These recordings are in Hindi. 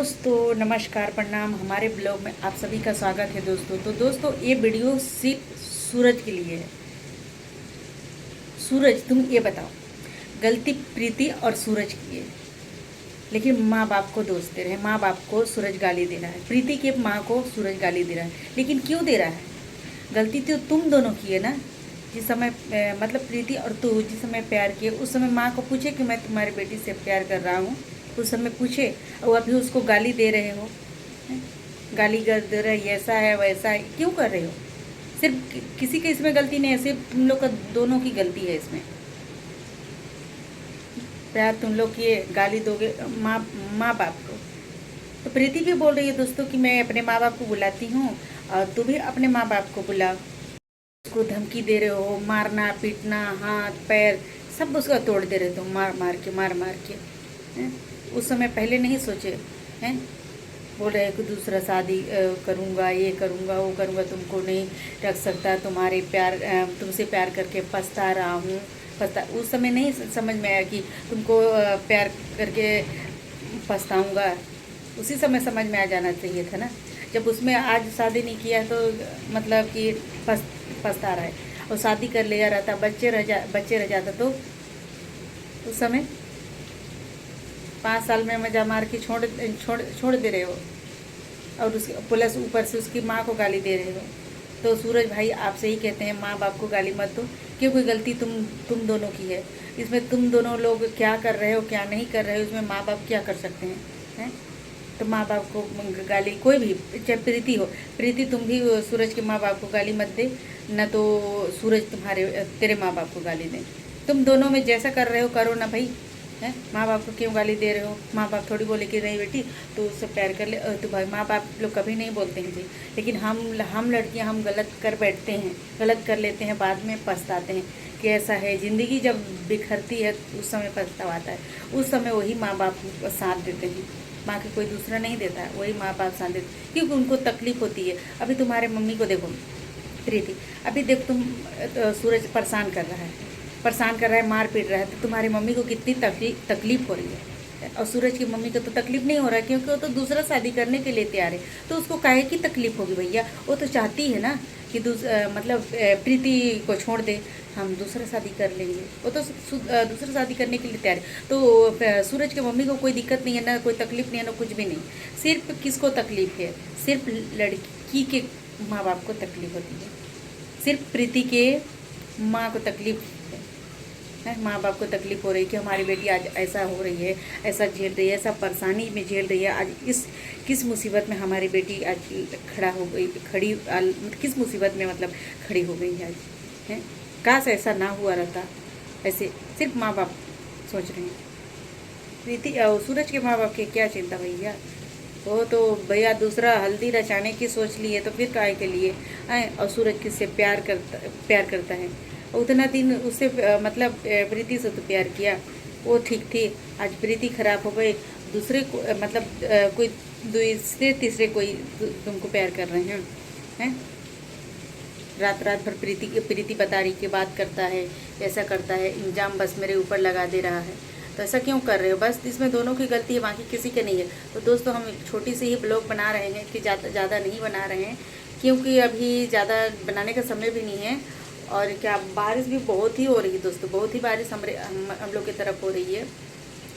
दोस्तों नमस्कार प्रणाम। हमारे ब्लॉग में आप सभी का स्वागत है दोस्तों। तो दोस्तों ये वीडियो सिर्फ सूरज के लिए है। सूरज तुम ये बताओ, गलती प्रीति और सूरज की है, लेकिन माँ बाप को दोष दे रहे हैं। माँ बाप को सूरज गाली दे रहा है, प्रीति के माँ को सूरज गाली दे रहा है। लेकिन क्यों दे रहा है? गलती तो तुम दोनों की है ना। जिस समय मतलब प्रीति और तू जिस समय प्यार किए, उस समय माँ को पूछे कि मैं तुम्हारी बेटी से प्यार कर रहा हूँ, उस समय पूछे। और अभी उसको गाली दे रहे हो, गाली दे रहे, ऐसा है वैसा है, क्यों कर रहे हो? सिर्फ किसी की इसमें गलती नहीं है, सिर्फ तुम लोग का दोनों की गलती है इसमें। प्यार तुम लोग किए, गाली दोगे माँ माँ बाप को। तो प्रीति भी बोल रही है दोस्तों कि मैं अपने माँ बाप को बुलाती हूँ और तू भी अपने माँ बाप को बुला। उसको धमकी दे रहे हो, मारना पीटना, हाथ पैर सब उसका तोड़ दे रहे हो, मार मार के हैं? उस समय पहले नहीं सोचे हैं? बोल रहे कि दूसरा शादी करूँगा, ये करूँगा वो करूँगा, तुमको नहीं रख सकता, तुम्हारे प्यार तुमसे प्यार करके पछता रहा हूँ। उस समय नहीं समझ में आया कि तुमको प्यार करके पछताऊँगा। उसी समय समझ में आ जाना चाहिए था ना। जब उसमें आज शादी नहीं किया तो मतलब कि पछता रहा है, और शादी कर लिया रहता, बच्चे रह जाता तो उस समय 5 साल में मजा मार के छोड़ दे रहे हो, और उसके प्लस ऊपर से उसकी माँ को गाली दे रहे हो। तो सूरज भाई आपसे ही कहते हैं, माँ बाप को गाली मत दो, क्योंकि गलती तुम दोनों की है। इसमें तुम दोनों लोग क्या कर रहे हो क्या नहीं कर रहे हो, इसमें माँ बाप क्या कर सकते हैं? तो माँ बाप को गाली, कोई भी, चाहे प्रीति हो, प्रीति तुम भी सूरज के माँ बाप को गाली मत दे, न तो सूरज तेरे माँ बाप को गाली दें। तुम दोनों में जैसा कर रहे हो करो ना भाई, हैं? माँ बाप को क्यों गाली दे रहे हो? माँ बाप थोड़ी बोले कि नहीं बेटी तो उससे प्यार कर ले। तो भाई माँ बाप लोग कभी नहीं बोलते हैं जी, लेकिन हम लड़कियाँ हम गलत कर बैठते हैं, गलत कर लेते हैं, बाद में पछताते हैं कि ऐसा है। ज़िंदगी जब बिखरती है उस समय पछतावा आता है, उस समय वही माँ बाप साथ देते हैं। माँ के कोई दूसरा नहीं देता है, वही माँ बाप साथ देते, क्योंकि उनको तकलीफ होती है। अभी तुम्हारे मम्मी को देखो प्रीति, अभी देख तुम सूरज परेशान कर रहा है, मार पीट रहा है, तो तुम्हारी मम्मी को कितनी तकलीफ हो रही है। और सूरज की मम्मी को तो तकलीफ नहीं हो रहा है, क्योंकि वो तो दूसरा शादी करने के लिए तैयार है। तो उसको काहे की तकलीफ होगी भैया? वो तो चाहती है ना कि मतलब प्रीति को छोड़ दे, हम दूसरा शादी कर लेंगे। वो तो दूसरा शादी करने के लिए तैयार है। तो सूरज की मम्मी को कोई दिक्कत नहीं है, ना कोई तकलीफ नहीं है, ना कुछ भी नहीं। सिर्फ किसको तकलीफ है? सिर्फ लड़की के माँ बाप को तकलीफ होती है, सिर्फ प्रीति के माँ को तकलीफ है। माँ बाप को तकलीफ हो रही है कि हमारी बेटी आज ऐसा हो रही है, ऐसा झेल रही है, ऐसा परेशानी में झेल रही है। आज किस मुसीबत में हमारी बेटी आज किस मुसीबत में मतलब खड़ी हो गई है आज, है? काश ऐसा ना हुआ रहता। ऐसे सिर्फ माँ बाप सोच रहे हैं। प्रीति सूरज के माँ बाप की क्या चिंता भैया? वो तो भैया दूसरा हल्दी रचाने की सोच ली है, तो फिर काहे के लिए आए? और सूरज किससे प्यार करता है। उतना दिन उससे मतलब प्रीति से तो प्यार किया, वो ठीक थी। आज प्रीति खराब हो गई, दूसरे को मतलब कोई दूसरे तीसरे कोई तुमको प्यार कर रहे हैं? रात भर प्रीति बता रही कि बात करता है, ऐसा करता है, इल्ज़ाम बस मेरे ऊपर लगा दे रहा है। तो ऐसा क्यों कर रहे हो? बस इसमें दोनों की गलती है, बाकी किसी की नहीं है। तो दोस्तों हम छोटी सी ही ब्लॉग बना रहे हैं, कि ज़्यादा नहीं बना रहे हैं, क्योंकि अभी ज़्यादा बनाने का समय भी नहीं है। और क्या बारिश भी बहुत ही हो रही है दोस्तों, बहुत ही बारिश हम लोग की तरफ हो रही है,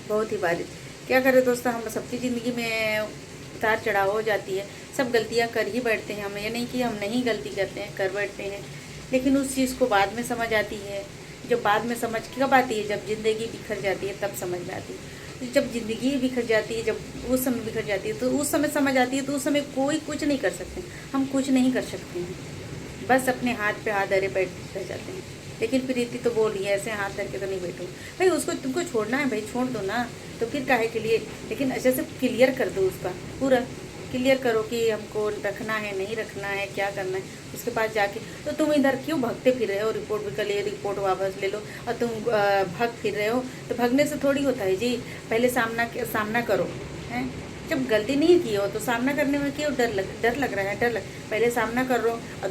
बहुत ही बारिश। क्या करें दोस्तों, हम सबकी ज़िंदगी में उतार चढ़ाव हो जाती है, सब गलतियां कर ही बैठते हैं। हम ये नहीं कि हम नहीं गलती करते हैं, कर बैठते हैं, लेकिन उस चीज़ को बाद में समझ आती है। जब बाद में समझ कब आती है? जब ज़िंदगी बिखर जाती है, तब समझ में आती है। जब ज़िंदगी बिखर जाती है, जब उस समय बिखर जाती है, तो उस समय समझ आती है। तो उस समय कोई कुछ नहीं कर सकते, हम कुछ नहीं कर सकते हैं, बस अपने हाथ पे हाथ धरे बैठ जाते हैं। लेकिन प्रीति तो बोल रही है ऐसे हाथ धर के तो नहीं बैठो भाई, उसको तुमको छोड़ना है भाई, छोड़ दो ना, तो फिर काहे के लिए? लेकिन अच्छे से क्लियर कर दो, उसका पूरा क्लियर करो कि हमको रखना है नहीं रखना है, क्या करना है। उसके पास जाके तो तुम इधर क्यों भागते फिर रहे हो? रिपोर्ट भी कर लिए, रिपोर्ट वापस ले लो, और तुम भाग फिर रहे हो। तो भागने से थोड़ी होता है जी, पहले सामना करो, हैं? जब गलती नहीं की हो तो सामना करने में क्यों डर लग रहा है? पहले सामना कर लो और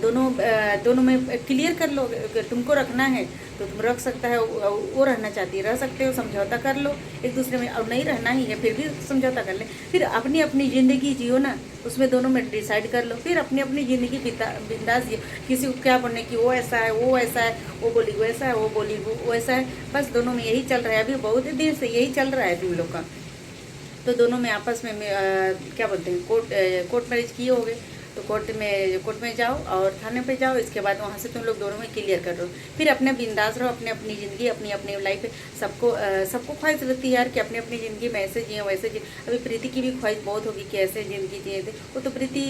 दोनों में क्लियर कर लो। अगर तुमको रखना है तो तुम रख सकता है, वो रहना चाहती है रह सकते हो, समझौता कर लो एक दूसरे में। और नहीं रहना ही है फिर भी समझौता कर ले, फिर अपनी अपनी ज़िंदगी जियो ना, उसमें दोनों में डिसाइड कर लो, फिर अपनी अपनी ज़िंदगी बिंदास जियो। किसी को क्या बोलने की वो ऐसा है, वो ऐसा है, वो बोली वो ऐसा है, वो बोली वो ऐसा है, बस दोनों में यही चल रहा है। अभी बहुत दिन से यही चल रहा है तुम लोग का। तो दोनों में आपस में क्या बोलते हैं, कोर्ट मैरिज किए होगे तो कोर्ट में जाओ और थाने पे जाओ। इसके बाद वहाँ से तुम लोग दोनों में क्लियर कर दो, फिर अपने बिंदास रहो, अपने अपनी ज़िंदगी, अपनी अपनी लाइफ। सबको ख्वाहिश रहती है यार कि अपनी अपनी ज़िंदगी में ऐसे जिए वैसे जिए। अभी प्रीति की भी ख्वाहिश बहुत होगी कि ऐसे ज़िंदगी जिए थे। वो तो प्रीति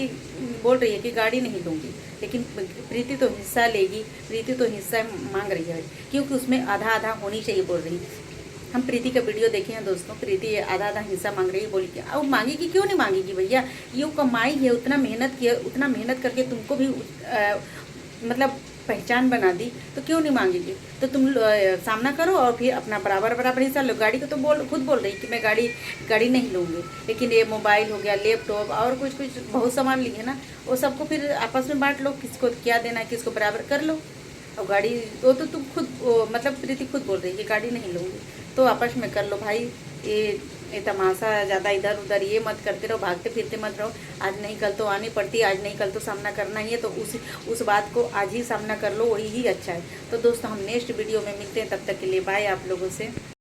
बोल रही है कि गाड़ी नहीं लूँगी, लेकिन प्रीति तो हिस्सा लेगी, प्रीति तो हिस्सा मांग रही है, क्योंकि उसमें आधा आधा होनी चाहिए बोल रही है। हम प्रीति का वीडियो देखे हैं दोस्तों, प्रीति आधा आधा हिस्सा मांग रही है, बोली कि अब मांगेगी क्यों नहीं मांगेगी भैया, ये कमाई है, उतना मेहनत किया, उतना मेहनत करके तुमको भी मतलब पहचान बना दी, तो क्यों नहीं मांगेगी? तो तुम सामना करो और फिर अपना बराबर बराबर हिस्सा लो। गाड़ी को तो खुद बोल रही कि मैं गाड़ी नहीं लूँगी, लेकिन ये मोबाइल हो गया, लैपटॉप और कुछ बहुत सामान लिए ना, वो सबको फिर आपस में बांट लो, किसको क्या देना है, किसको बराबर कर लो। और गाड़ी वो तो तुम खुद मतलब प्रीति खुद बोल रही है कि गाड़ी नहीं लूँगी, तो आपस में कर लो भाई। ये तमाशा ज़्यादा इधर उधर ये मत करते रहो, भागते फिरते मत रहो। आज नहीं कल तो आनी पड़ती, आज नहीं कल तो सामना करना ही है, तो उस बात को आज ही सामना कर लो, वही ही अच्छा है। तो दोस्तों हम नेक्स्ट वीडियो में मिलते हैं, तब तक के लिए बाय आप लोगों से।